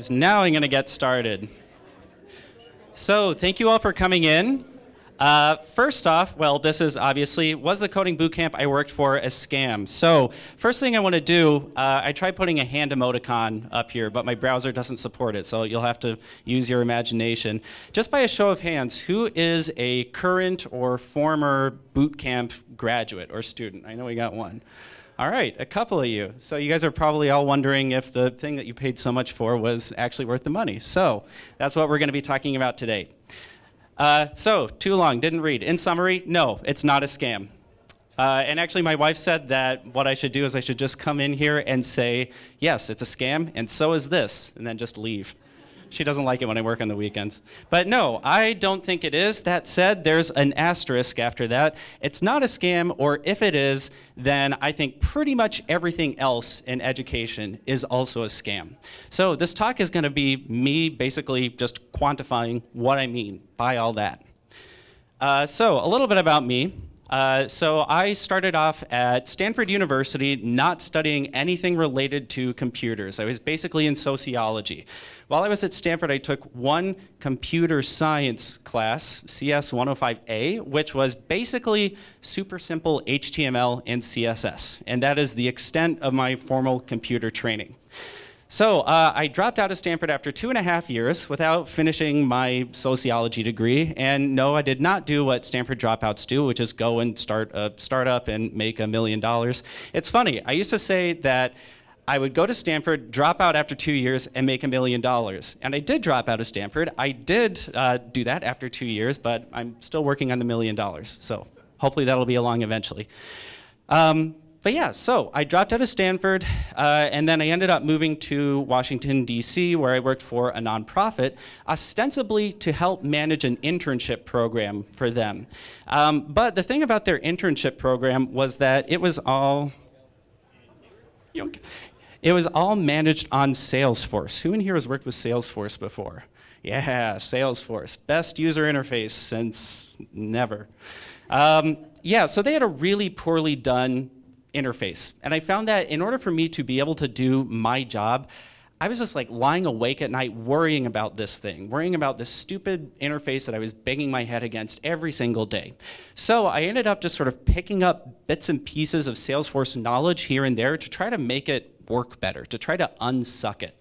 guys, now I'm going to get started. So thank you all for coming in. First off, well, this is obviously, was the coding bootcamp I worked for a scam? So first thing I want to do, I tried putting a hand emoticon up here, but my browser doesn't support it, so you'll have to use your imagination. Just by a show of hands, who is a current or former bootcamp graduate or student? I know we got one. All right, a couple of you. So you guys are probably all wondering if the thing that you paid so much for was actually worth the money. So that's what we're going to be talking about today. So, too long, didn't read. In summary, no, it's not a scam. And actually, my wife said that what I should do is I should just come in here and say, yes, it's a scam, and so is this, and then just leave. She doesn't like it when I work on the weekends. But no, I don't think it is. That said, there's an asterisk after that. It's not a scam, or if it is, then I think pretty much everything else in education is also a scam. So this talk is going to be me basically just quantifying what I mean by all that. So a little bit about me. So I started off at Stanford University not studying anything related to computers. I was basically in sociology. While I was at Stanford, I took one computer science class, CS 105A, which was basically super simple HTML and CSS. And that is the extent of my formal computer training. So I dropped out of Stanford after 2.5 years without finishing my sociology degree. And no, I did not do what Stanford dropouts do, which is go and start a startup and make $1 million. It's funny, I used to say that I would go to Stanford, drop out after 2 years, and make $1 million. And I did drop out of Stanford. I did do that after 2 years, but I'm still working on the $1 million. So hopefully that'll be along eventually. But yeah, so I dropped out of Stanford, and then I ended up moving to Washington, D.C., where I worked for a nonprofit, ostensibly to help manage an internship program for them. But the thing about their internship program was that it was all managed on Salesforce. Who in here has worked with Salesforce before? Yeah, Salesforce. Best user interface since never. Yeah, so they had a really poorly done interface. And I found that in order for me to be able to do my job, I was just like lying awake at night worrying about this thing, worrying about this stupid interface that I was banging my head against every single day. So I ended up just sort of picking up bits and pieces of Salesforce knowledge here and there to try to make it work better, to try to unsuck it.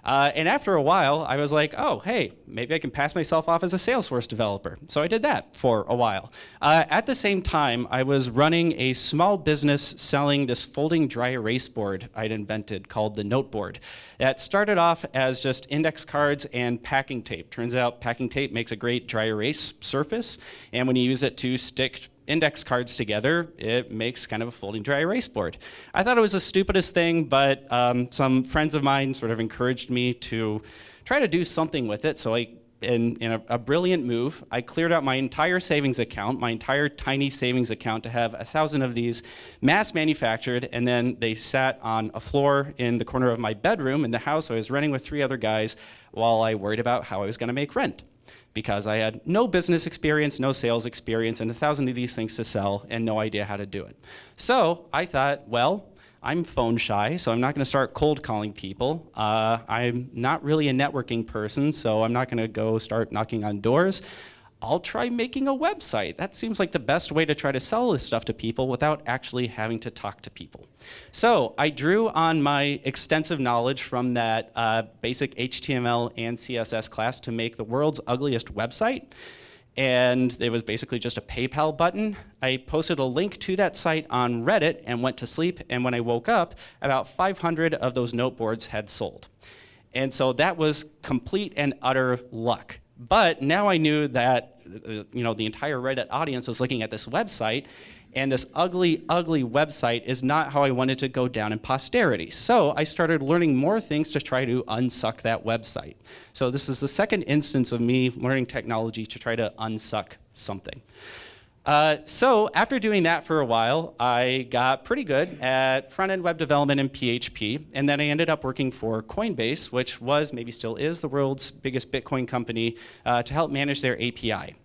And after a while, I was like, oh, hey, maybe I can pass myself off as a Salesforce developer. So I did that for a while. At the same time, I was running a small business selling this folding dry erase board I'd invented called the Noteboard. That started off as just index cards and packing tape. Turns out packing tape makes a great dry erase surface. And when you use it to stick index cards together, it makes kind of a folding dry erase board. I thought it was the stupidest thing, but some friends of mine sort of encouraged me to try to do something with it. So in a brilliant move, I cleared out my entire savings account, my entire tiny savings account, to have 1,000 of these mass manufactured, and then they sat on a floor in the corner of my bedroom in the house I was renting with 3 other guys while I worried about how I was going to make rent, because I had no business experience, no sales experience, and 1,000 of these things to sell, and no idea how to do it. So I thought, well, I'm phone shy, so I'm not going to start cold calling people. I'm not really a networking person, so I'm not going to go start knocking on doors. I'll try making a website. That seems like the best way to try to sell this stuff to people without actually having to talk to people. So I drew on my extensive knowledge from that basic HTML and CSS class to make the world's ugliest website. And it was basically just a PayPal button. I posted a link to that site on Reddit and went to sleep. And when I woke up, about 500 of those noteboards had sold. And so that was complete and utter luck. But now I knew that the entire Reddit audience was looking at this website, and this ugly, ugly website is not how I wanted to go down in posterity. So I started learning more things to try to unsuck that website. So this is the second instance of me learning technology to try to unsuck something. So after doing that for a while, I got pretty good at front-end web development in PHP, and then I ended up working for Coinbase, which was, maybe still is, the world's biggest Bitcoin company, to help manage their API.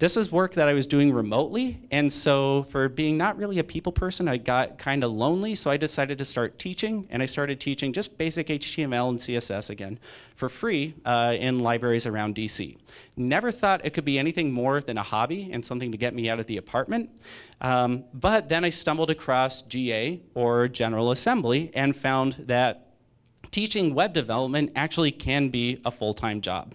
This was work that I was doing remotely, and so for being not really a people person, I got kind of lonely, so I decided to start teaching, and I started teaching just basic HTML and CSS again for free in libraries around DC. Never thought it could be anything more than a hobby and something to get me out of the apartment, but then I stumbled across GA, or General Assembly, and found that teaching web development actually can be a full-time job.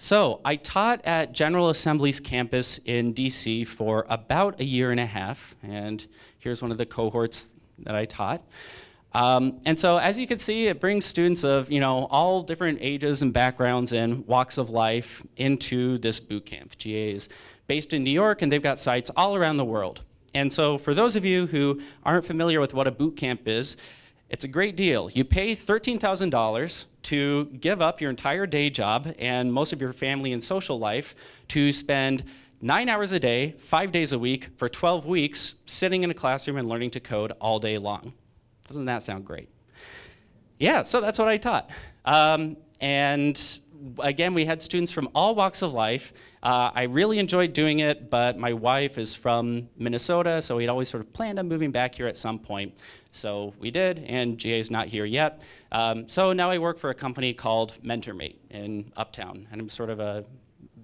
So I taught at General Assembly's campus in DC for about a year and a half, and here's one of the cohorts that I taught. And so as you can see, it brings students of all different ages and backgrounds and walks of life into this boot camp. GA is based in New York, and they've got sites all around the world. And so for those of you who aren't familiar with what a boot camp is, it's a great deal. You pay $13,000 to give up your entire day job and most of your family and social life to spend 9 hours a day, 5 days a week, for 12 weeks, sitting in a classroom and learning to code all day long. Doesn't that sound great? Yeah, so that's what I taught. And again, we had students from all walks of life. I really enjoyed doing it, but my wife is from Minnesota, so we'd always sort of planned on moving back here at some point. So we did, and GA's not here yet. So now I work for a company called MentorMate in Uptown, and I'm sort of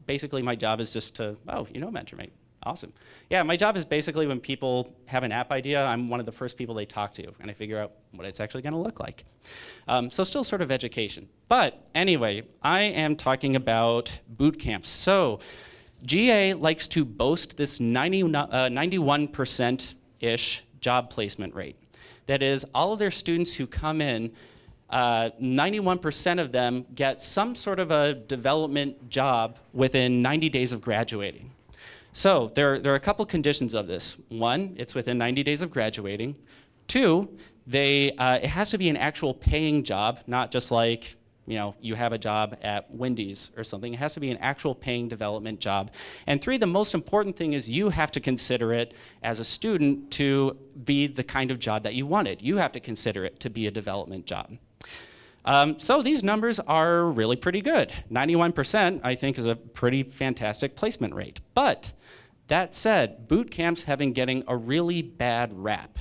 basically my job is just to, MentorMate. Awesome. Yeah, my job is basically when people have an app idea, I'm one of the first people they talk to, and I figure out what it's actually going to look like. So still sort of education. But anyway, I am talking about boot camps. So GA likes to boast this 91%-ish job placement rate. That is, all of their students who come in, 91% of them get some sort of a development job within 90 days of graduating. So there are a couple conditions of this. One, it's within 90 days of graduating. Two, it has to be an actual paying job, not just like you have a job at Wendy's or something. It has to be an actual paying development job. And three, the most important thing is you have to consider it as a student to be the kind of job that you wanted. You have to consider it to be a development job. So these numbers are really pretty good. 91%, I think, is a pretty fantastic placement rate. But that said, boot camps have been getting a really bad rap.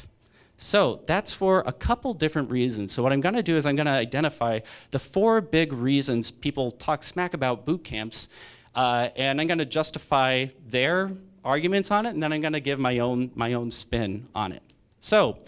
So that's for a couple different reasons. So what I'm going to do is I'm going to identify the 4 big reasons people talk smack about boot camps, and I'm going to justify their arguments on it, and then I'm going to give my own spin on it. So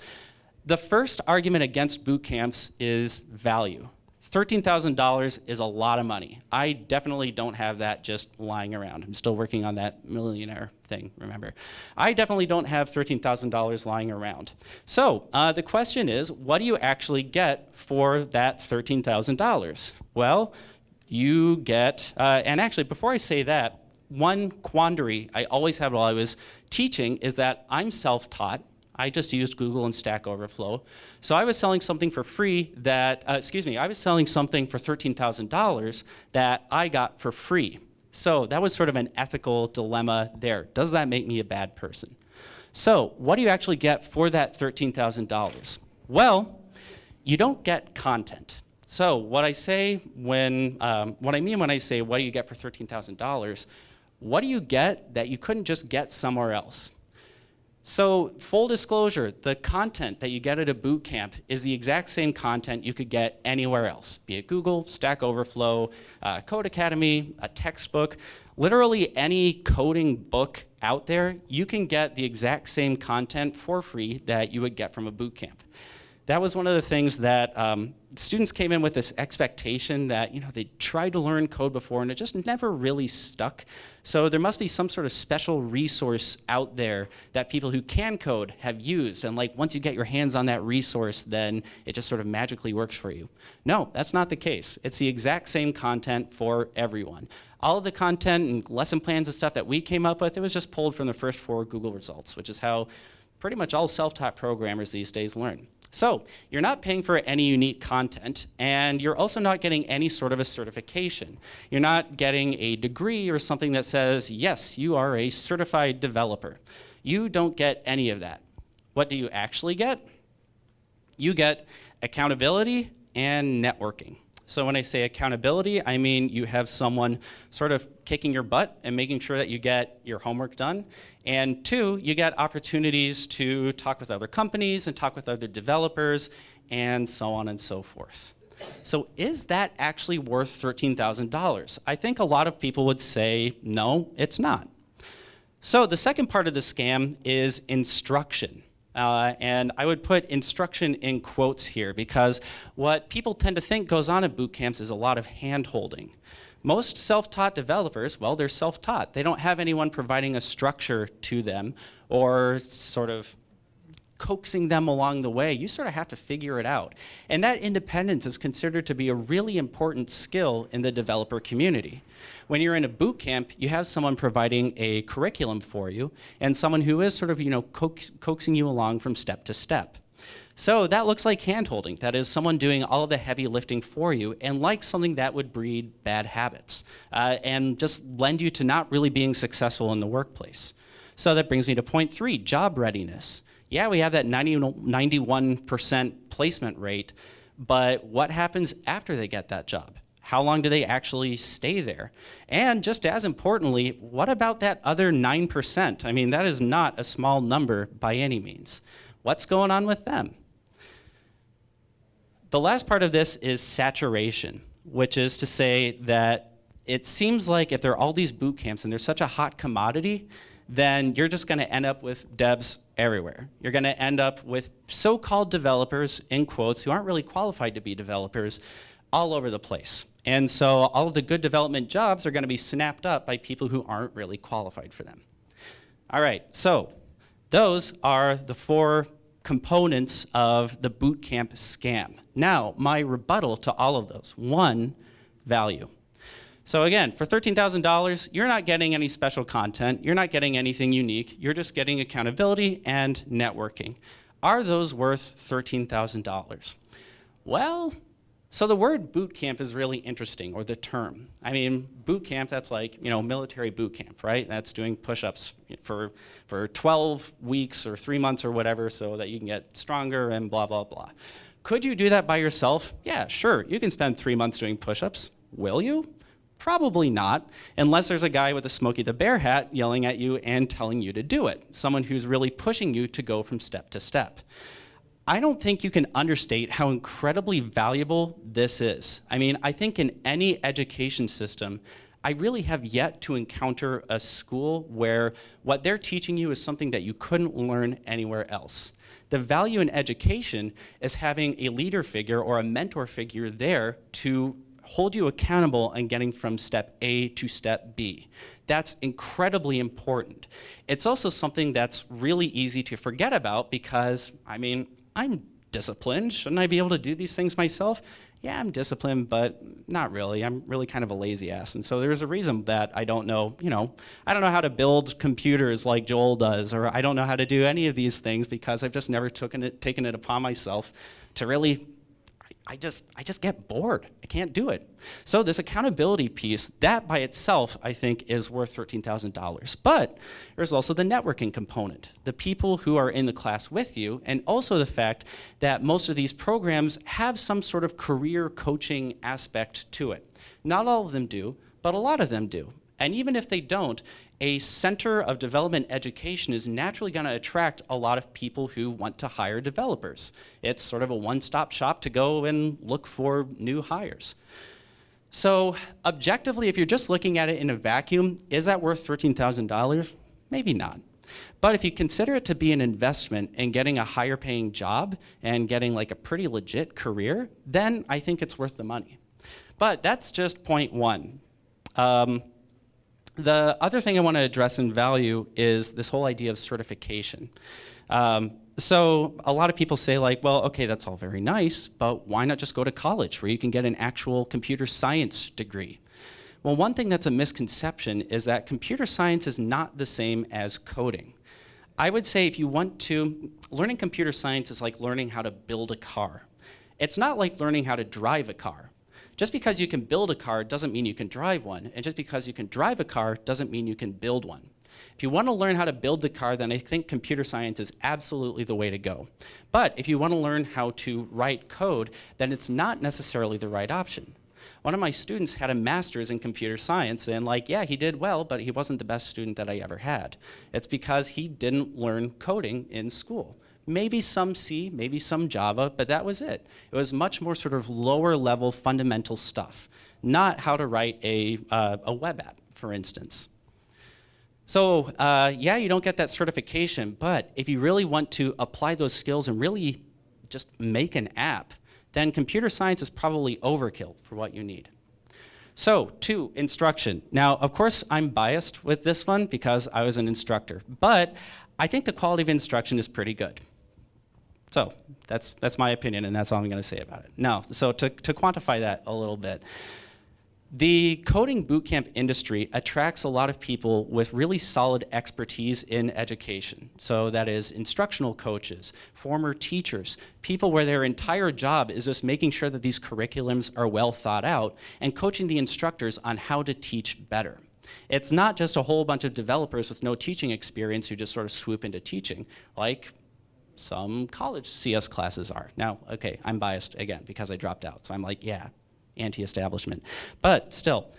the first argument against boot camps is value. $13,000 is a lot of money. I definitely don't have that just lying around. I'm still working on that millionaire thing, remember. I definitely don't have $13,000 lying around. So the question is, what do you actually get for that $13,000? Well, you get, and actually before I say that, one quandary I always had while I was teaching is that I'm self-taught. I just used Google and Stack Overflow. So I was selling something for free that, I was selling something for $13,000 that I got for free. So that was sort of an ethical dilemma there. Does that make me a bad person? So what do you actually get for that $13,000? Well, you don't get content. So what I mean when I say what do you get for $13,000, what do you get that you couldn't just get somewhere else? So full disclosure, the content that you get at a boot camp is the exact same content you could get anywhere else, be it Google, Stack Overflow, Code Academy, a textbook, literally any coding book out there, you can get the exact same content for free that you would get from a boot camp. That was one of the things that students came in with this expectation that they tried to learn code before and it just never really stuck. So there must be some sort of special resource out there that people who can code have used, and once you get your hands on that resource, then it just sort of magically works for you. No, that's not the case. It's the exact same content for everyone. All of the content and lesson plans and stuff that we came up with, it was just pulled from the first 4 Google results, which is how pretty much all self-taught programmers these days learn. So you're not paying for any unique content, and you're also not getting any sort of a certification. You're not getting a degree or something that says, yes, you are a certified developer. You don't get any of that. What do you actually get? You get accountability and networking. So when I say accountability, I mean you have someone sort of kicking your butt and making sure that you get your homework done. And 2, you get opportunities to talk with other companies and talk with other developers and so on and so forth. So is that actually worth $13,000? I think a lot of people would say, no, it's not. So the second part of the scam is instruction. And I would put instruction in quotes here because what people tend to think goes on at boot camps is a lot of hand-holding. Most self-taught developers, well, they're self-taught. They don't have anyone providing a structure to them or sort of coaxing them along the way. You sort of have to figure it out. And that independence is considered to be a really important skill in the developer community. When you're in a boot camp, you have someone providing a curriculum for you and someone who is sort of, coaxing you along from step to step. So that looks like hand-holding. That is someone doing all of the heavy lifting for you and like something that would breed bad habits and just lend you to not really being successful in the workplace. So that brings me to point 3, job readiness. Yeah, we have that 91% placement rate, but what happens after they get that job? How long do they actually stay there? And just as importantly, what about that other 9%? I mean, that is not a small number by any means. What's going on with them? The last part of this is saturation, which is to say that it seems like if there are all these boot camps and they're such a hot commodity, then you're just going to end up with devs everywhere. You're going to end up with so-called developers, in quotes, who aren't really qualified to be developers all over the place. And so all of the good development jobs are going to be snapped up by people who aren't really qualified for them. All right, so those are the 4 components of the bootcamp scam. Now, my rebuttal to all of those. 1, value. So again, for $13,000, you're not getting any special content. You're not getting anything unique. You're just getting accountability and networking. Are those worth $13,000? Well, so the word boot camp is really interesting, or the term. I mean, boot camp, that's like, military boot camp, right? That's doing push-ups for 12 weeks or 3 months or whatever so that you can get stronger and blah, blah, blah. Could you do that by yourself? Yeah, sure. You can spend 3 months doing push-ups. Will you? Probably not, unless there's a guy with a Smokey the Bear hat yelling at you and telling you to do it, someone who's really pushing you to go from step to step. I don't think you can understate how incredibly valuable this is. I mean, I think in any education system, I really have yet to encounter a school where what they're teaching you is something that you couldn't learn anywhere else. The value in education is having a leader figure or a mentor figure there to hold you accountable and getting from step A to step B. That's incredibly important. It's also something that's really easy to forget about because, I mean, I'm disciplined. Shouldn't I be able to do these things myself? Yeah, I'm disciplined, but not really. I'm really kind of a lazy ass. And so there's a reason that I don't know, I don't know how to build computers like Joel does, or I don't know how to do any of these things because I've just never taken it upon myself to really I just get bored. I can't do it. So this accountability piece, that by itself, I think, is worth $13,000. But there's also the networking component, the people who are in the class with you, and also the fact that most of these programs have some sort of career coaching aspect to it. Not all of them do, but a lot of them do. And even if they don't, a center of development education is naturally going to attract a lot of people who want to hire developers. It's sort of a one-stop shop to go and look for new hires. So objectively, if you're just looking at it in a vacuum, is that worth $13,000? Maybe not. But if you consider it to be an investment in getting a higher paying job and getting like a pretty legit career, then I think it's worth the money. But that's just point 1. The other thing I want to address in value is this whole idea of certification. So a lot of people say like, well, okay, that's all very nice, but why not just go to college where you can get an actual computer science degree? Well, one thing that's a misconception is that computer science is not the same as coding. I would say if you want to, learning computer science is like learning how to build a car. It's not like learning how to drive a car. Just because you can build a car doesn't mean you can drive one, and just because you can drive a car doesn't mean you can build one. If you want to learn how to build the car, then I think computer science is absolutely the way to go. But if you want to learn how to write code, then it's not necessarily the right option. One of my students had a master's in computer science, and yeah, he did well, but he wasn't the best student that I ever had. It's because he didn't learn coding in school. Maybe some C, maybe some Java, but that was it. It was much more sort of lower level fundamental stuff, not how to write a web app, for instance. So yeah, you don't get that certification, but if you really want to apply those skills and really just make an app, then computer science is probably overkill for what you need. So, 2, instruction. Now, of course, I'm biased with this one because I was an instructor, but I think the quality of instruction is pretty good. So, that's my opinion, and that's all I'm going to say about it. Now, so to quantify that a little bit, the coding bootcamp industry attracts a lot of people with really solid expertise in education. So that is instructional coaches, former teachers, people where their entire job is just making sure that these curriculums are well thought out and coaching the instructors on how to teach better. It's not just a whole bunch of developers with no teaching experience who just sort of swoop into teaching, like some college CS classes are. Now, okay, I'm biased again because I dropped out, so I'm like, yeah, anti-establishment. But still,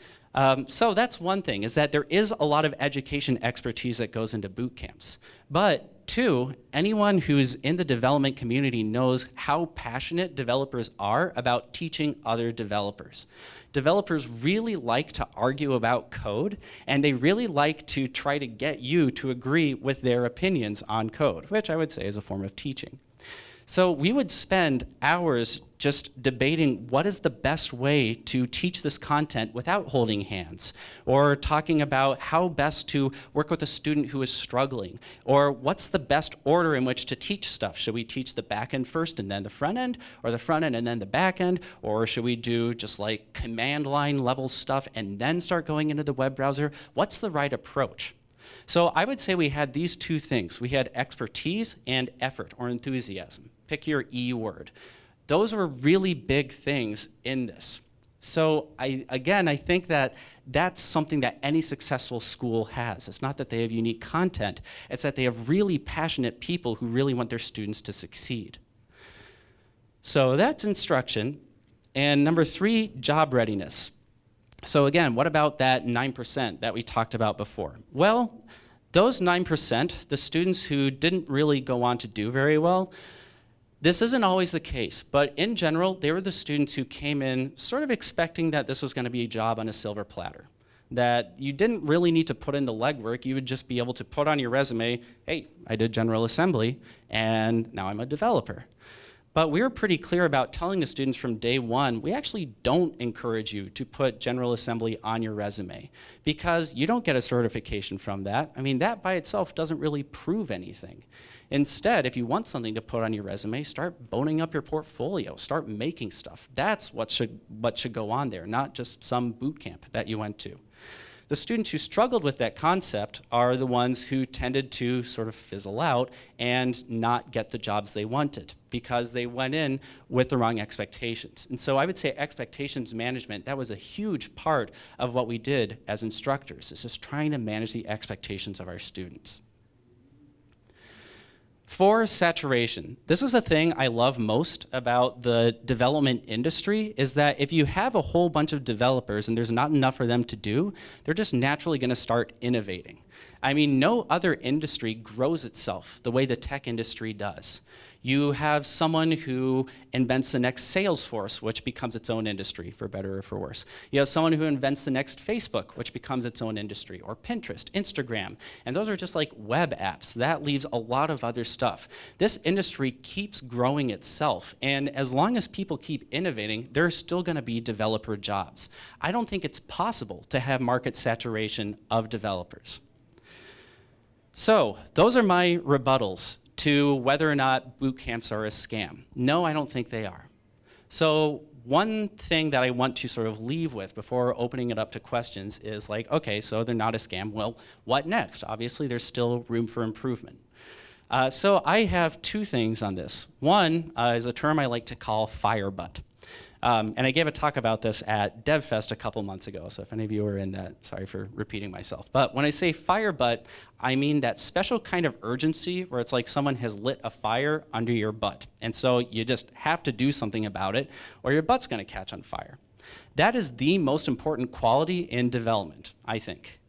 so that's one thing, is that there is a lot of education expertise that goes into boot camps. But 2, anyone who's in the development community knows how passionate developers are about teaching other developers. Developers really like to argue about code, and they really like to try to get you to agree with their opinions on code, which I would say is a form of teaching. So we would spend hours just debating what is the best way to teach this content without holding hands, or talking about how best to work with a student who is struggling, or what's the best order in which to teach stuff. Should we teach the back end first and then the front end, or the front end and then the back end, or should we do just like command line level stuff and then start going into the web browser? What's the right approach? So I would say we had these 2 things. We had expertise and effort or enthusiasm. Pick your E word. Those were really big things in this. So I think that that's something that any successful school has. It's not that they have unique content, it's that they have really passionate people who really want their students to succeed. So that's instruction. And number 3, job readiness. So again, what about that 9% that we talked about before? Well, those 9%, the students who didn't really go on to do very well, this isn't always the case, but in general, they were the students who came in sort of expecting that this was going to be a job on a silver platter, that you didn't really need to put in the legwork. You would just be able to put on your resume, hey, I did General Assembly, and now I'm a developer. But we were pretty clear about telling the students from day one, we actually don't encourage you to put General Assembly on your resume because you don't get a certification from that. I mean, that by itself doesn't really prove anything. Instead, if you want something to put on your resume, start boning up your portfolio, start making stuff. That's what should go on there, not just some boot camp that you went to. The students who struggled with that concept are the ones who tended to sort of fizzle out and not get the jobs they wanted because they went in with the wrong expectations. And so I would say expectations management, that was a huge part of what we did as instructors, is just trying to manage the expectations of our students. 4, saturation. This is a thing I love most about the development industry, is that if you have a whole bunch of developers and there's not enough for them to do, they're just naturally going to start innovating. I mean, no other industry grows itself the way the tech industry does. You have someone who invents the next Salesforce, which becomes its own industry, for better or for worse. You have someone who invents the next Facebook, which becomes its own industry, or Pinterest, Instagram. And those are just like web apps. That leaves a lot of other stuff. This industry keeps growing itself. And as long as people keep innovating, there's still going to be developer jobs. I don't think it's possible to have market saturation of developers. So those are my rebuttals to whether or not boot camps are a scam. No, I don't think they are. So one thing that I want to sort of leave with before opening it up to questions is like, okay, so they're not a scam. Well, what next? Obviously, there's still room for improvement. So I have 2 things on this. One is a term I like to call fire butt. And I gave a talk about this at DevFest a couple months ago, so if any of you were in that, sorry for repeating myself. But when I say fire butt, I mean that special kind of urgency where it's like someone has lit a fire under your butt. And so you just have to do something about it, or your butt's gonna catch on fire. That is the most important quality in development, I think.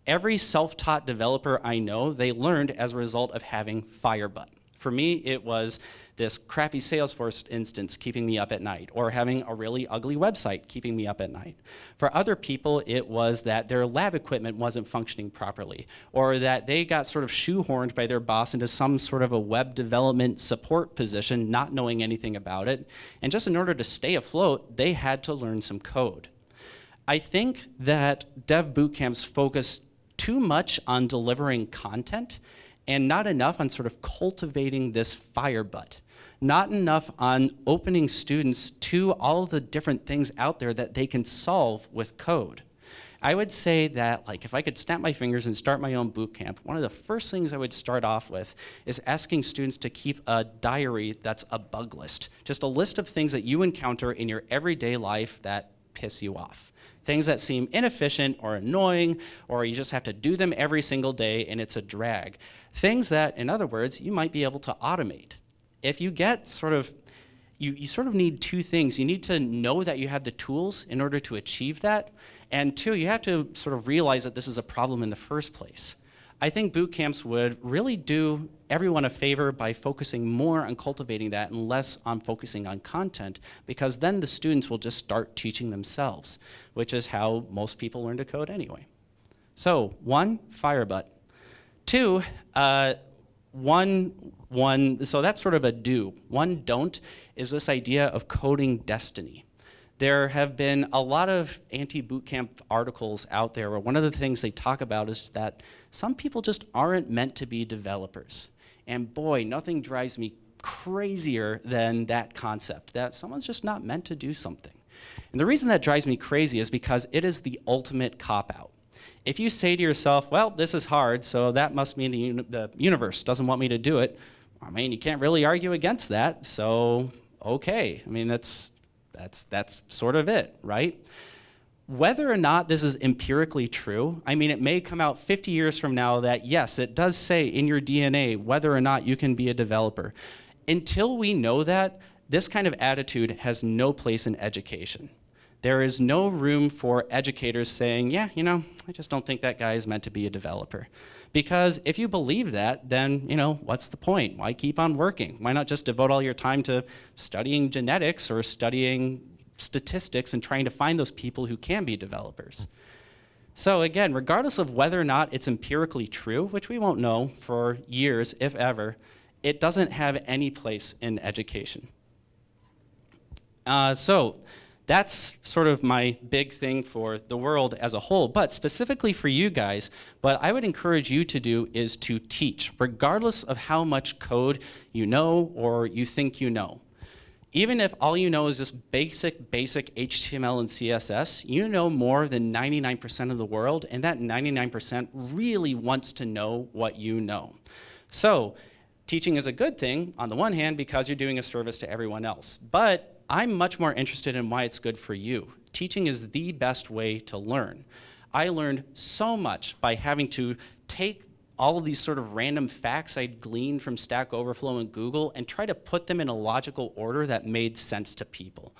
Every self-taught developer I know, they learned as a result of having fire butt. For me, it was this crappy Salesforce instance keeping me up at night, or having a really ugly website keeping me up at night. For other people, it was that their lab equipment wasn't functioning properly, or that they got sort of shoehorned by their boss into some sort of a web development support position, not knowing anything about it. And just in order to stay afloat, they had to learn some code. I think that dev bootcamps focus too much on delivering content and not enough on sort of cultivating this fire butt. Not enough on opening students to all of the different things out there that they can solve with code. I would say that, like, if I could snap my fingers and start my own bootcamp, one of the first things I would start off with is asking students to keep a diary that's a bug list. Just a list of things that you encounter in your everyday life that piss you off. Things that seem inefficient or annoying, or you just have to do them every single day and it's a drag. Things that, in other words, you might be able to automate. If you get sort of, you sort of need two things. You need to know that you have the tools in order to achieve that, and two, you have to sort of realize that this is a problem in the first place. I think boot camps would really do everyone a favor by focusing more on cultivating that and less on focusing on content, because then the students will just start teaching themselves, which is how most people learn to code anyway. So 1, fire butt. 2, so that's sort of a do. 1 don't is this idea of coding destiny. There have been a lot of anti-bootcamp articles out there where one of the things they talk about is that some people just aren't meant to be developers. And boy, nothing drives me crazier than that concept, that someone's just not meant to do something. And the reason that drives me crazy is because it is the ultimate cop-out. If you say to yourself, well, this is hard, so that must mean the universe doesn't want me to do it, I mean, you can't really argue against that, so okay. I mean, that's sort of it, right? Whether or not this is empirically true, I mean, it may come out 50 years from now that yes, it does say in your DNA whether or not you can be a developer. Until we know that, this kind of attitude has no place in education. There is no room for educators saying, yeah, you know, I just don't think that guy is meant to be a developer. Because if you believe that, then, you know, what's the point? Why keep on working? Why not just devote all your time to studying genetics or studying statistics and trying to find those people who can be developers? So again, regardless of whether or not it's empirically true, which we won't know for years, if ever, it doesn't have any place in education. So that's sort of my big thing for the world as a whole, but specifically for you guys, what I would encourage you to do is to teach, regardless of how much code you know or you think you know. Even if all you know is this basic HTML and CSS, you know more than 99% of the world, and that 99% really wants to know what you know. So teaching is a good thing on the one hand because you're doing a service to everyone else, but I'm much more interested in why it's good for you. Teaching is the best way to learn. I learned so much by having to take all of these sort of random facts I'd gleaned from Stack Overflow and Google and try to put them in a logical order that made sense to people.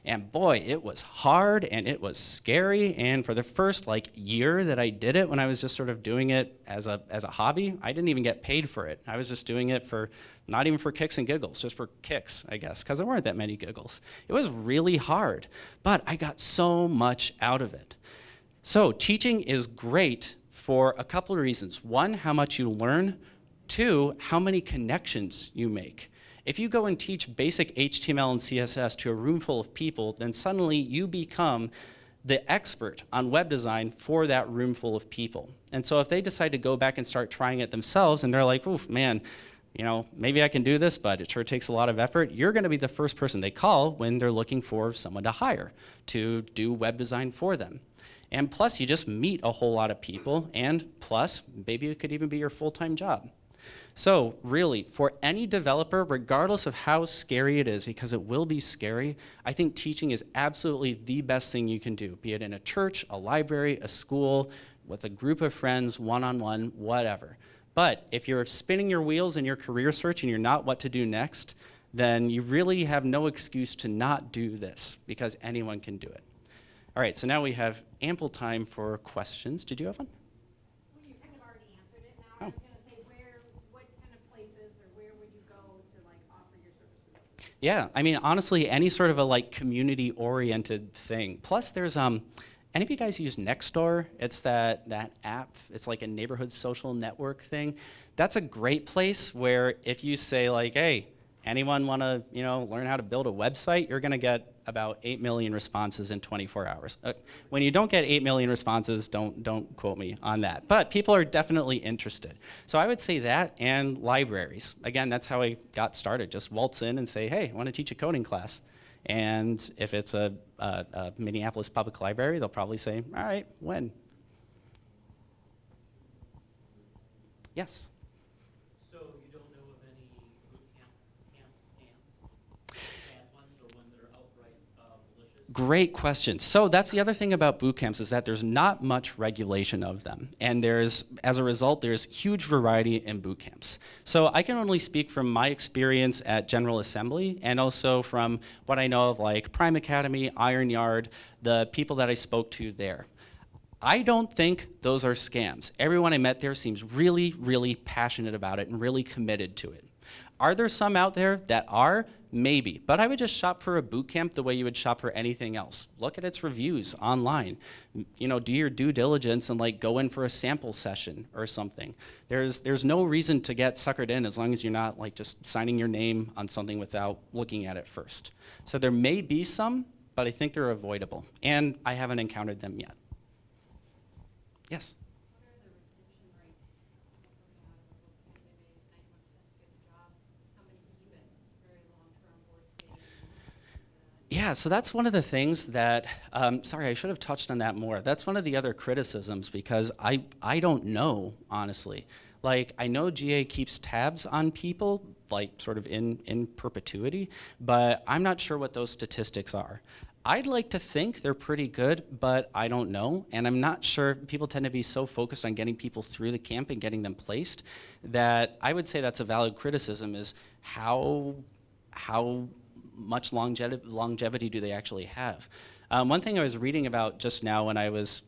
And boy, it was hard and it was scary, and for the first year that I did it, when I was just sort of doing it as a hobby, I didn't even get paid for it. I was just doing it for, not even for kicks and giggles, just for kicks, I guess, because there weren't that many giggles. It was really hard, but I got so much out of it. So teaching is great for a couple of reasons. 1, how much you learn. 2, how many connections you make. If you go and teach basic HTML and CSS to a room full of people, then suddenly you become the expert on web design for that room full of people. And so if they decide to go back and start trying it themselves and they're like, oof, man, you know, maybe I can do this, but it sure takes a lot of effort, you're gonna be the first person they call when they're looking for someone to hire to do web design for them. And plus, you just meet a whole lot of people, and plus, maybe it could even be your full-time job. So really, for any developer, regardless of how scary it is, because it will be scary, I think teaching is absolutely the best thing you can do, be it in a church, a library, a school, with a group of friends, one-on-one, whatever. But if you're spinning your wheels in your career search and you're not what to do next, then you really have no excuse to not do this, because anyone can do it. All right, so now we have ample time for questions. Did you have one? Well, you kind of already answered it. Now I was going to say, what kind of places or where would you go to like offer your services? Yeah, I mean, honestly, any sort of a like community-oriented thing. Plus, there's any of you guys use Nextdoor? It's that app. It's like a neighborhood social network thing. That's a great place where if you say like, hey, anyone want to learn how to build a website, you're going to get about 8 million responses in 24 hours. When you don't get 8 million responses, don't quote me on that. But people are definitely interested. So I would say that, and libraries. Again, that's how I got started. Just waltz in and say, hey, I want to teach a coding class. And if it's a Minneapolis Public Library, they'll probably say, all right, when? Yes? So you don't know of any bootcamp scams? Bad ones or ones that are outright malicious? Great question. So that's the other thing about boot camps, is that there's not much regulation of them. And as a result, there's huge variety in boot camps. So I can only speak from my experience at General Assembly, and also from what I know of like Prime Academy, Iron Yard, the people that I spoke to there. I don't think those are scams. Everyone I met there seems really, really passionate about it and really committed to it. Are there some out there that are? Maybe, but I would just shop for a boot camp the way you would shop for anything else. Look at its reviews online. Do your due diligence and like go in for a sample session or something. There's no reason to get suckered in as long as you're not like just signing your name on something without looking at it first. So there may be some, but I think they're avoidable, and I haven't encountered them yet. Yes? What are the retention rates coming out of a boot camp? They may 91% get a job. How many keep it very long-term or stay? Yeah, so that's one of the things that, sorry, I should have touched on that more. That's one of the other criticisms, because I don't know, honestly. Like, I know GA keeps tabs on people, like sort of in perpetuity, but I'm not sure what those statistics are. I'd like to think they're pretty good, but I don't know, and I'm not sure. People tend to be so focused on getting people through the camp and getting them placed that I would say that's a valid criticism, is how much longevity do they actually have? One thing I was reading about just now when I was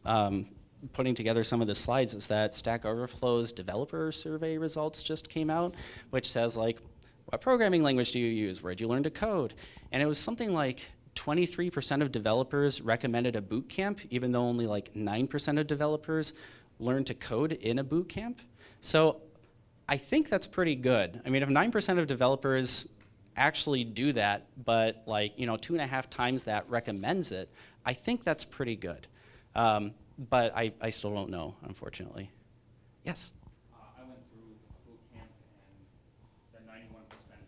putting together some of the slides is that Stack Overflow's developer survey results just came out, which says like, what programming language do you use? Where'd you learn to code? And it was something like 23% of developers recommended a boot camp, even though only like 9% of developers learned to code in a boot camp. So I think that's pretty good. I mean, if 9% of developers actually do that, but like 2.5 times that recommends it, I think that's pretty good. But I still don't know, unfortunately. Yes? I went through a boot camp, and the 91%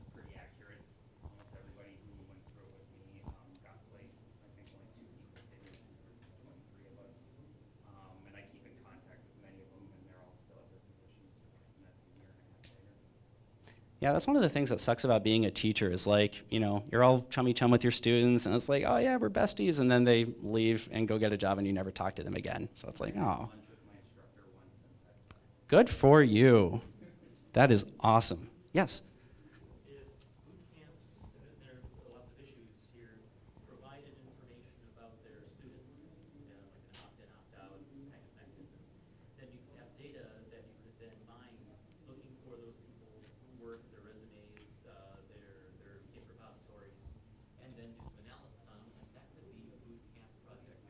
is pretty accurate. Almost everybody who went through it with me got placed. I think only 2 people didn't. There's 23 of us. And I keep in contact with many of them, and they're all still at their positions. And that's a year and a half later. Yeah, that's one of the things that sucks about being a teacher is like, you're all chummy-chum with your students, and it's like, oh yeah, we're besties, and then they leave and go get a job and you never talk to them again. So it's like, oh. Lunch with my instructor once since that time. Good for you. That is awesome. Yes? If boot camps, there are lots of issues here, provided information about their students, like an opt-in, opt-out kind of mechanism, then you could have data that you could then mine, looking for those people's work, their resumes, their Git repositories, and then do some analysis on them. Like that could be a boot camp project.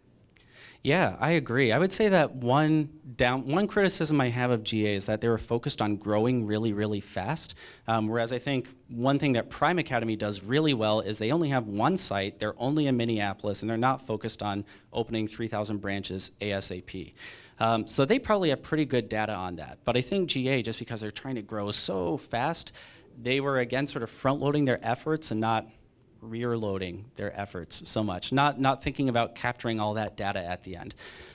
Yeah, I agree. I would say that one criticism I have of GA is that they were focused on growing really, really fast. Whereas I think one thing that Prime Academy does really well is they only have one site, they're only in Minneapolis, and they're not focused on opening 3,000 branches ASAP. So they probably have pretty good data on that. But I think GA, just because they're trying to grow so fast, they were again sort of front-loading their efforts and not rear loading their efforts so much, not thinking about capturing all that data at the end.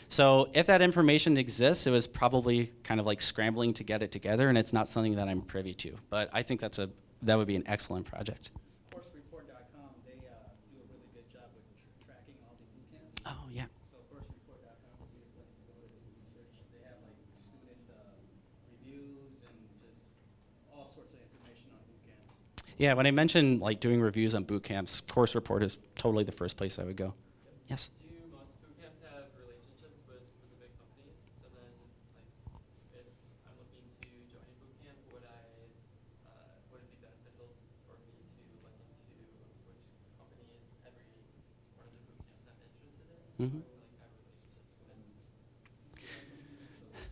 So if that information exists, it was probably kind of like scrambling to get it together, and it's not something that I'm privy to. But I think that would be an excellent project. Coursereport.com, they do a really good job with tracking all the boot camps. Oh, yeah. So coursereport.com would be a place to go to do research. They have like student reviews and just all sorts of information on boot camps. Yeah, when I mentioned like doing reviews on boot camps, Course Report is totally the first place I would go. Yes? Do most bootcamps have relationships with the big companies? So then, like, if I'm looking to join a bootcamp, would it be beneficial for me to look into which companies every one of the bootcamps I'm interested in? Mhm. Or like have relationships with?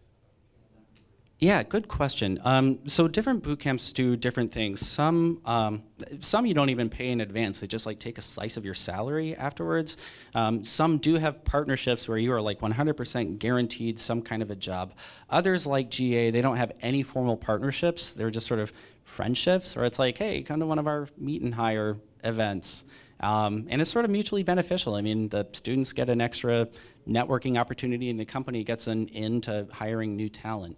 Yeah, good question. So different boot camps do different things. Some you don't even pay in advance. They just like take a slice of your salary afterwards. Some do have partnerships where you are like 100% guaranteed some kind of a job. Others like GA, they don't have any formal partnerships. They're just sort of friendships, or it's like, hey, come to one of our meet and hire events. And it's sort of mutually beneficial. I mean, the students get an extra networking opportunity and the company gets an in to hiring new talent.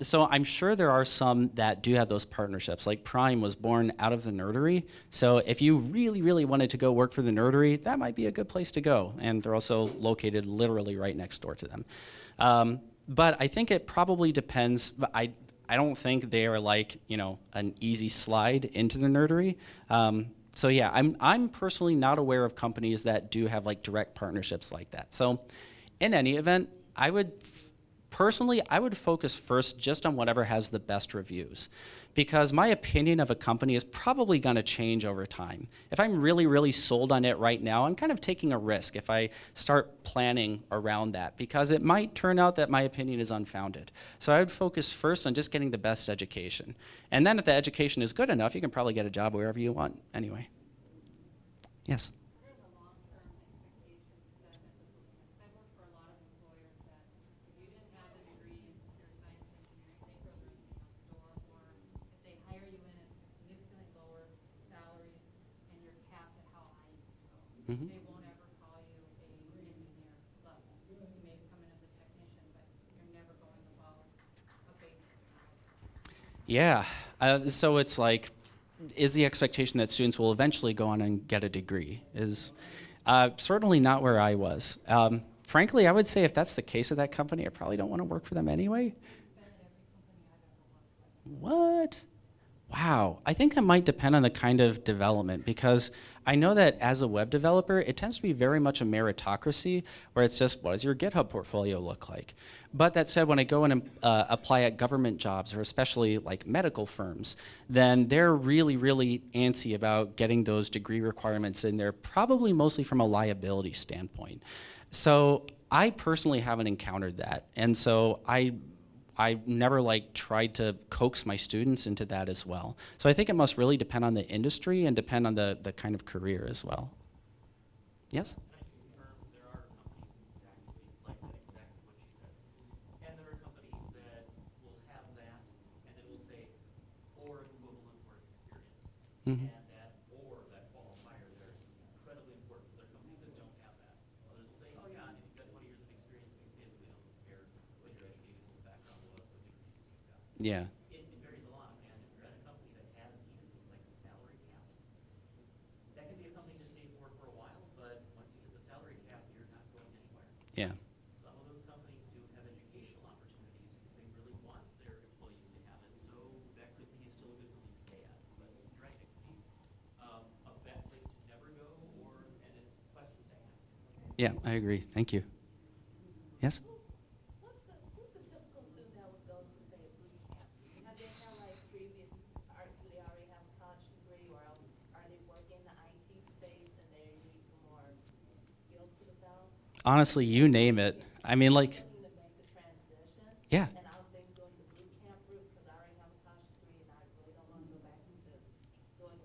So I'm sure there are some that do have those partnerships. Like Prime was born out of the nerdery. So if you really, really wanted to go work for the nerdery, that might be a good place to go. And they're also located literally right next door to them. But I think it probably depends. I don't think they are like, an easy slide into the nerdery. So yeah, I'm personally not aware of companies that do have like direct partnerships like that. So in any event, personally, I would focus first just on whatever has the best reviews, because my opinion of a company is probably going to change over time. If I'm really, really sold on it right now, I'm kind of taking a risk if I start planning around that, because it might turn out that my opinion is unfounded. So I would focus first on just getting the best education. And then if the education is good enough, you can probably get a job wherever you want anyway. Yes? What are the long-term expectations set at the bootcamps? I've worked for a lot of employers that if you didn't have a degree in computer science or engineering, they throw their name out the door, or if they hire you in at significantly lower salaries and you're capped at how high you can go. Mhm. They won't ever call you an engineer level. You may come in as a technician, but you're never going above a basic. Yeah, so it's like, is the expectation that students will eventually go on and get a degree? Is certainly not where I was. Frankly, I would say if that's the case of that company, I probably don't want to work for them anyway. What? Wow, I think that might depend on the kind of development, because I know that as a web developer, it tends to be very much a meritocracy, where it's just, what does your GitHub portfolio look like? But that said, when I go and apply at government jobs, or especially like medical firms, then they're really, really antsy about getting those degree requirements in there, probably mostly from a liability standpoint. So I personally haven't encountered that, and so I never like tried to coax my students into that as well. So I think it must really depend on the industry and depend on the kind of career as well. Yes? And I can confirm there are companies exactly like that, exactly what she said. And there are companies that will have that, and then will say, or equivalent work experience. Mhm. And that or that qualifier there is incredibly important. There are companies that don't have that. Others will say, oh yeah, if you've got 20 years of experience, we basically don't care what your educational background was, what degrees you've got. Yeah. It varies a lot, and if you're at a company that has even things like salary caps, that can be a company to stay for a while, but once you hit the salary cap, you're not going anywhere. Yeah. Some of those companies do have educational opportunities because they really want their employees to have it, so that could be still a good company to stay at. But you're right, it could be a bad place to never go, and it's questions to ask. Yeah, I agree. Thank you. Yes? Who's the typical student that would go to, say, a boot camp? Have they had like previous, do they already have a college degree, or else are they working in the IT space and they need some more skill to develop? Honestly, you name it. I mean, like, Looking to make the transition. yeah. And I was thinking doing the boot camp route because I already have a college degree and I really don't want to go back into doing,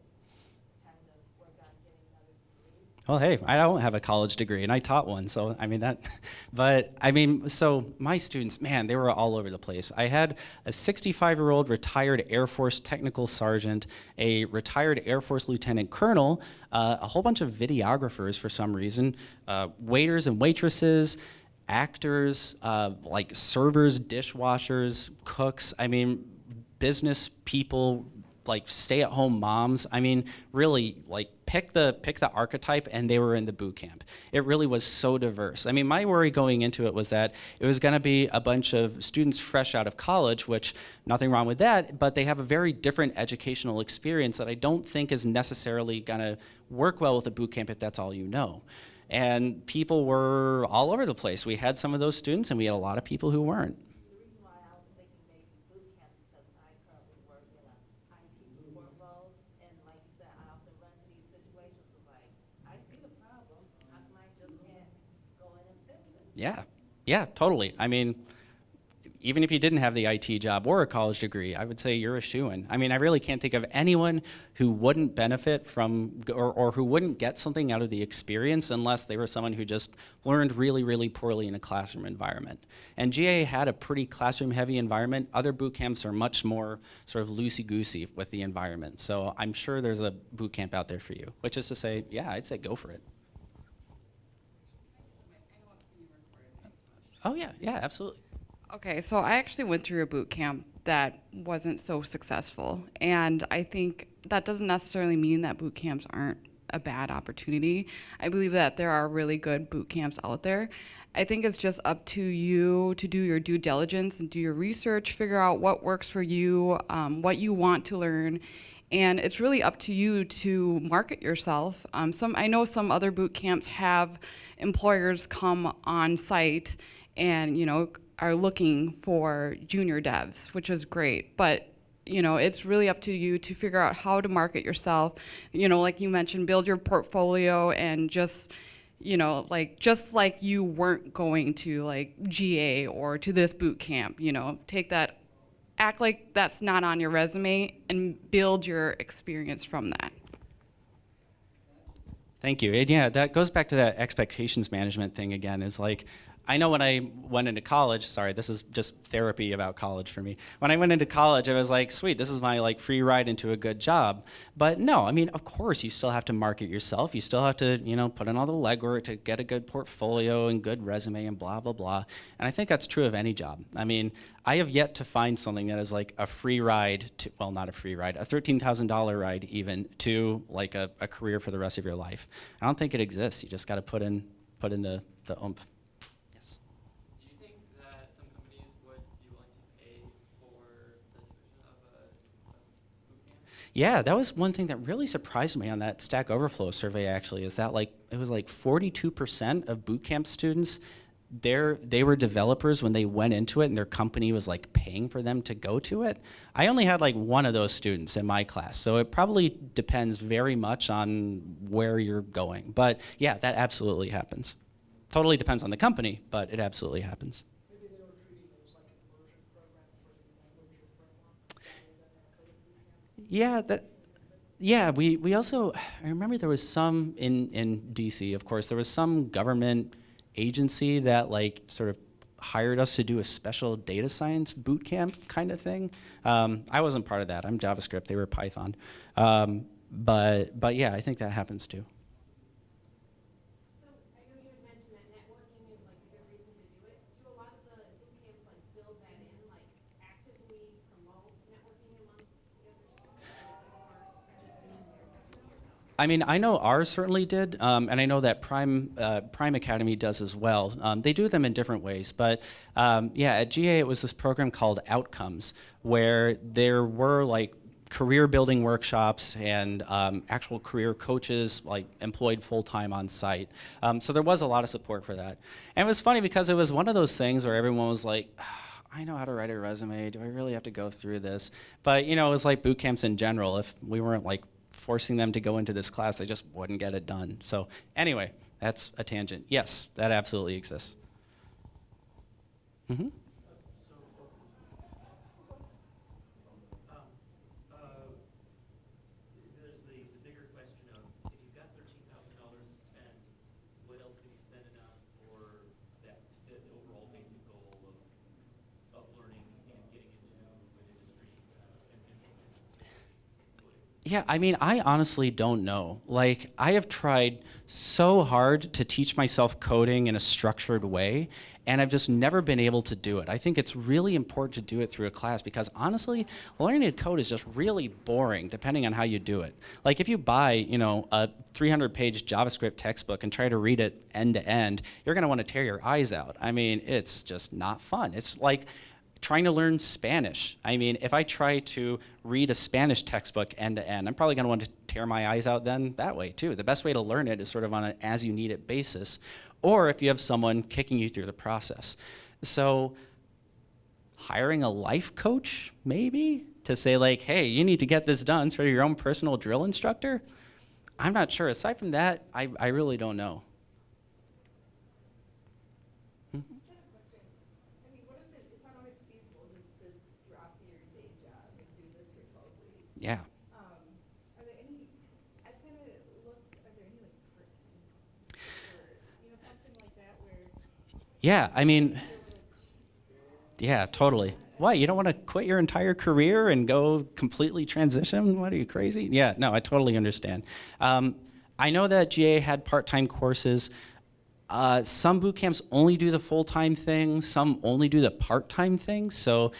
trying to work on getting another degree. Well, hey, I don't have a college degree, and I taught one, so I mean that. But I mean, so my students, man, they were all over the place. I had a 65-year-old retired Air Force technical sergeant, a retired Air Force lieutenant colonel, a whole bunch of videographers for some reason, waiters and waitresses, actors, like servers, dishwashers, cooks. I mean, business people, like stay-at-home moms. I mean, really, like pick the archetype, and they were in the boot camp. It really was so diverse. I mean, my worry going into it was that it was going to be a bunch of students fresh out of college, which nothing wrong with that, but they have a very different educational experience that I don't think is necessarily going to work well with a boot camp if that's all you know. And people were all over the place. We had some of those students, and we had a lot of people who weren't. The reason why I was thinking maybe boot camps, because I currently work in a IT support role, and like you said, I often run to these situations of like, I see the problem, how come I just can't go in and fix it? Yeah, totally. I mean, even if you didn't have the IT job or a college degree, I would say you're a shoo-in. I mean, I really can't think of anyone who wouldn't benefit from or who wouldn't get something out of the experience unless they were someone who just learned really, really poorly in a classroom environment. And GA had a pretty classroom-heavy environment. Other boot camps are much more sort of loosey-goosey with the environment. So I'm sure there's a boot camp out there for you, which is to say, yeah, I'd say go for it. Oh, yeah, absolutely. Okay, so I actually went through a boot camp that wasn't so successful. And I think that doesn't necessarily mean that boot camps aren't a bad opportunity. I believe that there are really good boot camps out there. I think it's just up to you to do your due diligence and do your research, figure out what works for you, what you want to learn. And it's really up to you to market yourself. I know some other boot camps have employers come on site and, are looking for junior devs, which is great. But, it's really up to you to figure out how to market yourself. Like you mentioned, build your portfolio and just like you weren't going to like GA or to this boot camp, take that, act like that's not on your resume and build your experience from that. Thank you. And yeah, that goes back to that expectations management thing again, is like, I know when I went into college, sorry, this is just therapy about college for me. When I went into college, I was like, sweet, this is my like free ride into a good job. But no, I mean, of course, you still have to market yourself. You still have to, put in all the legwork to get a good portfolio and good resume and blah, blah, blah. And I think that's true of any job. I mean, I have yet to find something that is like a free ride to, well, not a free ride, a $13,000 ride even to like a career for the rest of your life. I don't think it exists. You just got to put in the oomph. Do you think that some companies would be willing to pay for the tuition of a boot camp? Yeah, that was one thing that really surprised me on that Stack Overflow survey actually, is that like it was like 42% of bootcamp students, they were developers when they went into it and their company was like paying for them to go to it. I only had like one of those students in my class, so it probably depends very much on where you're going. But yeah, that absolutely happens. Totally depends on the company, but it absolutely happens. Maybe they were treating it as like an immersion program for the literature framework. Yeah, we also, I remember there was some in DC, of course, there was some government agency that like sort of hired us to do a special data science boot camp kind of thing. I wasn't part of that. I'm JavaScript, they were Python. But yeah, I think that happens too. So I know you had mentioned that networking is like a good reason to do it. Do a lot of the boot camps like build that in, like actively promote networking amongst the other students, or just being there to do it yourself? I mean, I know ours certainly did, and I know that Prime Academy does as well. They do them in different ways, but yeah, at GA it was this program called Outcomes, where there were like career building workshops and actual career coaches like employed full-time on site. So there was a lot of support for that. And it was funny because it was one of those things where everyone was like, I know how to write a resume, do I really have to go through this? But it was like boot camps in general. If we weren't like forcing them to go into this class, they just wouldn't get it done. So anyway, that's a tangent. Yes, that absolutely exists. Mm-hmm. There's the bigger question of, if you've got $13,000 to spend Yeah, I mean, I honestly don't know. Like, I have tried so hard to teach myself coding in a structured way, and I've just never been able to do it. I think it's really important to do it through a class because honestly, learning to code is just really boring depending on how you do it. Like, if you buy, you know, a 300-page JavaScript textbook and try to read it end to end, you're gonna wanna tear your eyes out. I mean, it's just not fun. It's like trying to learn Spanish. I mean, if I try to read a Spanish textbook end to end, I'm probably gonna want to tear my eyes out then that way too. The best way to learn it is sort of on an as you need it basis, or if you have someone kicking you through the process. So hiring a life coach, maybe, to say like, hey, you need to get this done, sort of your own personal drill instructor, I'm not sure. Aside from that, I really don't know. I have a question. I mean, what if it's not always feasible just to drop your day job and do this remotely? Yeah. Are there any, I kind of looked, are there any like Parttime or, you know, something like that where Yeah, I mean, you're a little cheaper? yeah, totally. Why, you don't want to quit your entire career and go completely transition? What, are you crazy? Yeah, no, I totally understand. I know that GA had part-time courses. Some boot camps only do the full-time thing, some only do the part-time thing. So,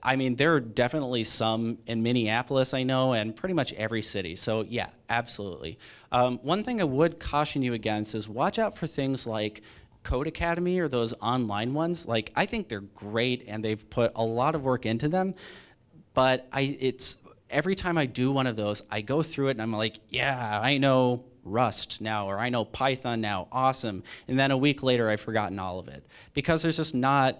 I mean, there are definitely some in Minneapolis, I know, and pretty much every city. So yeah, absolutely. One thing I would caution you against is watch out for things like Code Academy or those online ones. Like, I think they're great and they've put a lot of work into them, but it's every time I do one of those, I go through it and I'm like, yeah, I know Rust now, or I know Python now, awesome. And then a week later, I've forgotten all of it. Because there's just not,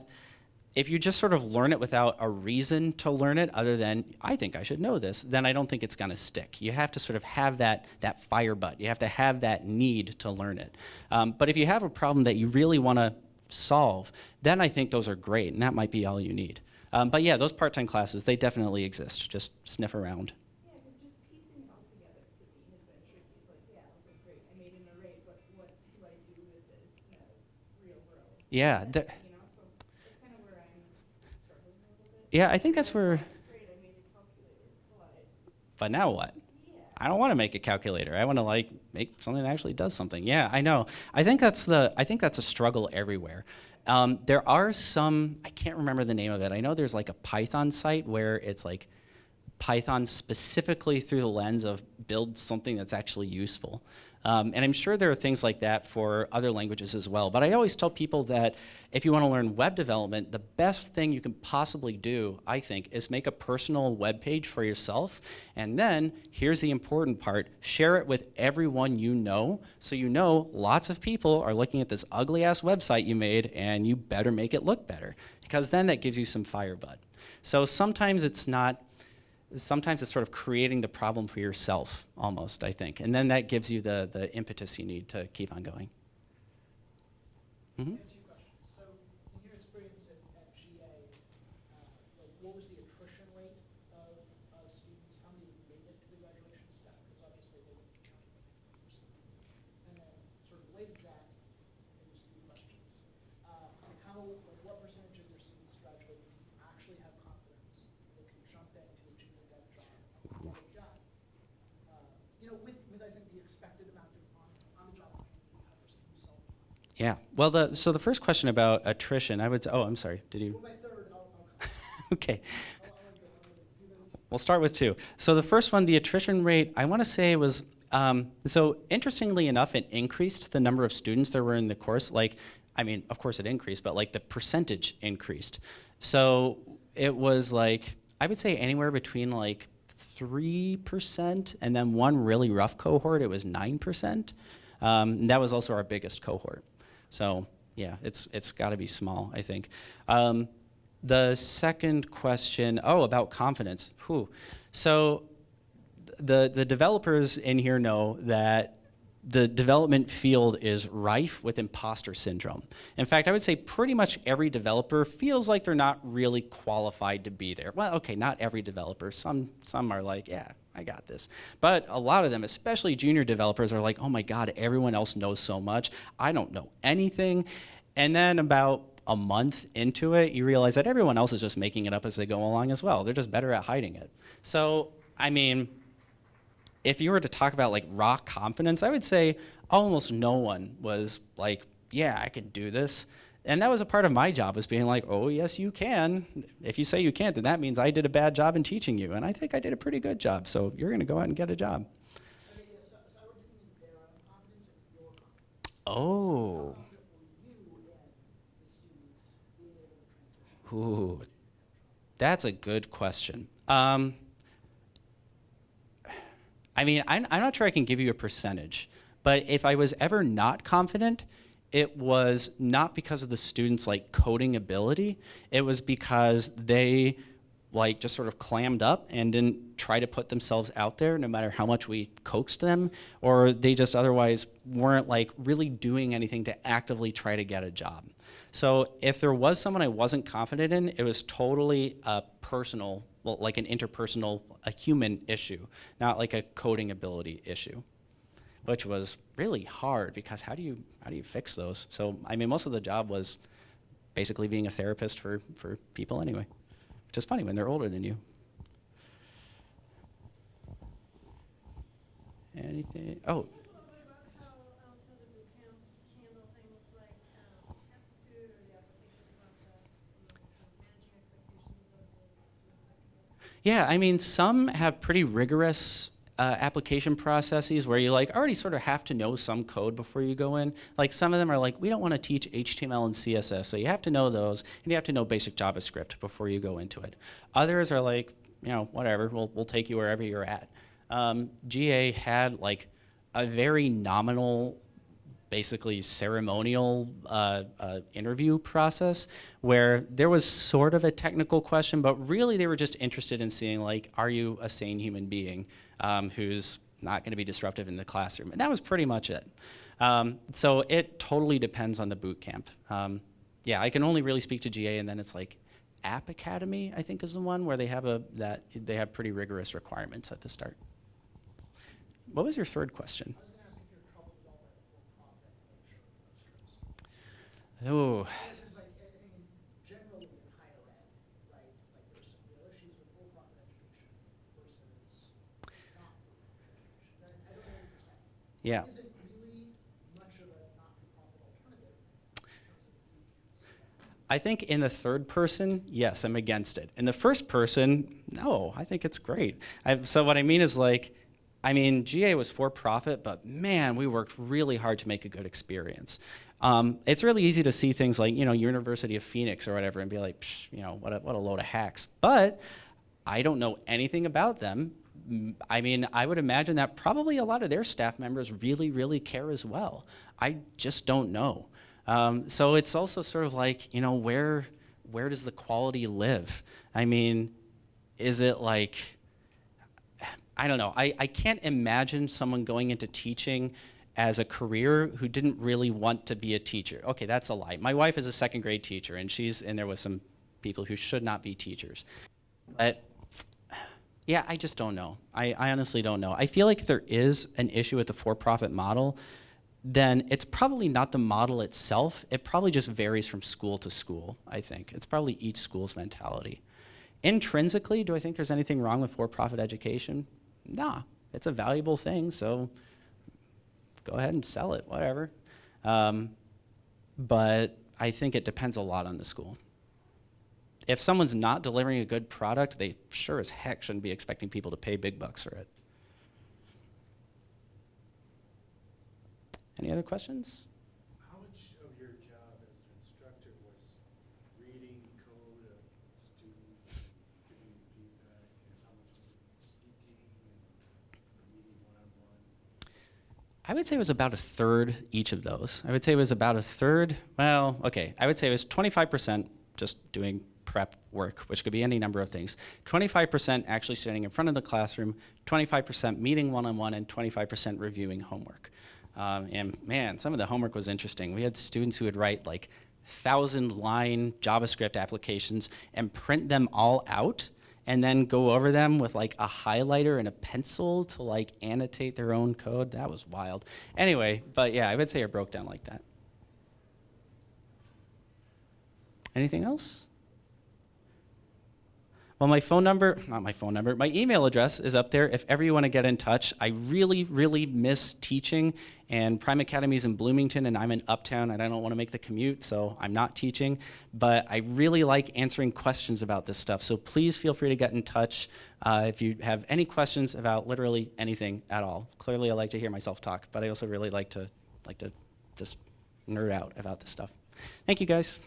if you just sort of learn it without a reason to learn it other than, I think I should know this, then I don't think it's gonna stick. You have to sort of have that fire butt. You have to have that need to learn it. But if you have a problem that you really wanna solve, then I think those are great, and that might be all you need. But yeah, those part-time classes, they definitely exist. Just sniff around. Yeah, because just piecing it all together could be even tricky. It's like, yeah, okay, great, I made an array, but what do I do with this in the real world? Yeah, You know, so that's kind of where I'm struggling a little bit. yeah, I think that's where, Great, I made a calculator, but now what? yeah. I don't want to make a calculator. I want to like make something that actually does something. Yeah, I know. I think that's a struggle everywhere. There are some, I can't remember the name of it. I know there's like a Python site where it's like Python specifically through the lens of build something that's actually useful. And I'm sure there are things like that for other languages as well. But I always tell people that if you want to learn web development, the best thing you can possibly do, I think, is make a personal web page for yourself. And then, here's the important part, share it with everyone you know, so you know lots of people are looking at this ugly-ass website you made, and you better make it look better. Because then that gives you some fire butt. So sometimes it's sort of creating the problem for yourself, almost, I think. And then that gives you the impetus you need to keep on going. Mm-hmm. I have two questions. So, in your experience at GA, like, what was the attrition rate of students? How many made it to the graduation step? Because obviously they wouldn't be counting them. And then, sort of related to that, there's three questions. Like, what percentage of your students graduating actually have confidence that can jump into a junior dev job and get it done? You know, with I think the expected amount of on-the-job training you have for someone who's self-taught. Yeah. Well, so the first question about attrition, I would say, oh, I'm sorry. Did you? Well, my third, I'll Okay. do those. We'll start with two. So the first one, the attrition rate, I want to say was, so interestingly enough, it increased the number of students there were in the course. Like, I mean, of course it increased, but like the percentage increased. So it was like, I would say anywhere between like 3% and then one really rough cohort, it was 9%. That was also our biggest cohort. So yeah, it's got to be small, I think. The second question, about confidence. Whew. So the developers in here know that the development field is rife with imposter syndrome. In fact, I would say pretty much every developer feels like they're not really qualified to be there. Well, okay, not every developer. Some are like, yeah, I got this. But a lot of them, especially junior developers, are like, oh my God, everyone else knows so much. I don't know anything. And then about a month into it, you realize that everyone else is just making it up as they go along as well. They're just better at hiding it. So, I mean, if you were to talk about like raw confidence, I would say almost no one was like, yeah, I can do this. And that was a part of my job, was being like, oh, yes, you can. If you say you can't, then that means I did a bad job in teaching you. And I think I did a pretty good job. So you're going to go out and get a job. Okay, yeah, so I would mean their confidence and your confidence. Oh. How confident were you in the students being able to transition? Ooh, that's a good question. I mean, I'm not sure I can give you a percentage, but if I was ever not confident, it was not because of the students' like coding ability. It was because they like just sort of clammed up and didn't try to put themselves out there no matter how much we coaxed them, or they just otherwise weren't like really doing anything to actively try to get a job. So if there was someone I wasn't confident in, it was totally a personal, well, like an interpersonal, a human issue, not like a coding ability issue, which was really hard because how do you fix those? So I mean, most of the job was basically being a therapist for people anyway, which is funny when they're older than you. Anything? Oh. A little bit about how some of the boot camps handle things like aptitude or the application process, and managing expectations of the students that come in. Yeah, I mean, some have pretty rigorous application processes where you like already sort of have to know some code before you go in. Like some of them are like, we don't want to teach HTML and CSS, so you have to know those, and you have to know basic JavaScript before you go into it. Others are like, you know, whatever, we'll take you wherever you're at. GA had like a very nominal, basically ceremonial interview process where there was sort of a technical question, but really they were just interested in seeing like, are you a sane human being who's not going to be disruptive in the classroom? And that was pretty much it. So it totally depends on the boot camp. Yeah, I can only really speak to GA, and then it's like App Academy, I think, is the one where they have they have pretty rigorous requirements at the start. What was your third question? I was gonna ask if you're troubled at all by the for-profit nature of those Oh. Because like, I mean, generally in higher ed, right, like there's some real issues with for-profit education versus not-for-profit education. I don't know what you're saying. Yeah. Is it really much of a not-for-profit alternative in terms of boot camps? I think in the third person, yes, I'm against it. In the first person, no, I think it's great. So what I mean is like, I mean, GA was for profit, but man, we worked really hard to make a good experience. It's really easy to see things like, you know, University of Phoenix or whatever and be like, psh, you know, what a load of hacks. But I don't know anything about them. I mean, I would imagine that probably a lot of their staff members really, really care as well. I just don't know. So it's also sort of like, you know, where does the quality live? I mean, is it like, I don't know. I can't imagine someone going into teaching as a career who didn't really want to be a teacher. Okay, that's a lie. My wife is a second grade teacher, and she's in there with some people who should not be teachers. But yeah, I just don't know. I honestly don't know. I feel like if there is an issue with the for-profit model, then it's probably not the model itself. It probably just varies from school to school, I think. It's probably each school's mentality. Intrinsically, do I think there's anything wrong with for-profit education? Nah, it's a valuable thing, so go ahead and sell it, whatever. But I think it depends a lot on the school. If someone's not delivering a good product, they sure as heck shouldn't be expecting people to pay big bucks for it. Any other questions? How much of your job as an instructor was reading code of students, giving feedback, and how much was it speaking and meeting one-on-one? I would say it was about a third each of those. I would say it was about a third, well, okay, I would say it was 25% just doing prep work, which could be any number of things. 25% actually sitting in front of the classroom, 25% meeting one-on-one, and 25% reviewing homework. And man, some of the homework was interesting. We had students who would write like 1,000-line JavaScript applications and print them all out and then go over them with like a highlighter and a pencil to like annotate their own code. That was wild. Anyway, but yeah, I would say it broke down like that. Anything else? Well, my phone number, not my phone number, my email address is up there if ever you want to get in touch. I really, really miss teaching, and Prime Academy is in Bloomington, and I'm in Uptown, and I don't want to make the commute, so I'm not teaching. But I really like answering questions about this stuff, so please feel free to get in touch if you have any questions about literally anything at all. Clearly, I like to hear myself talk, but I also really like to just nerd out about this stuff. Thank you, guys.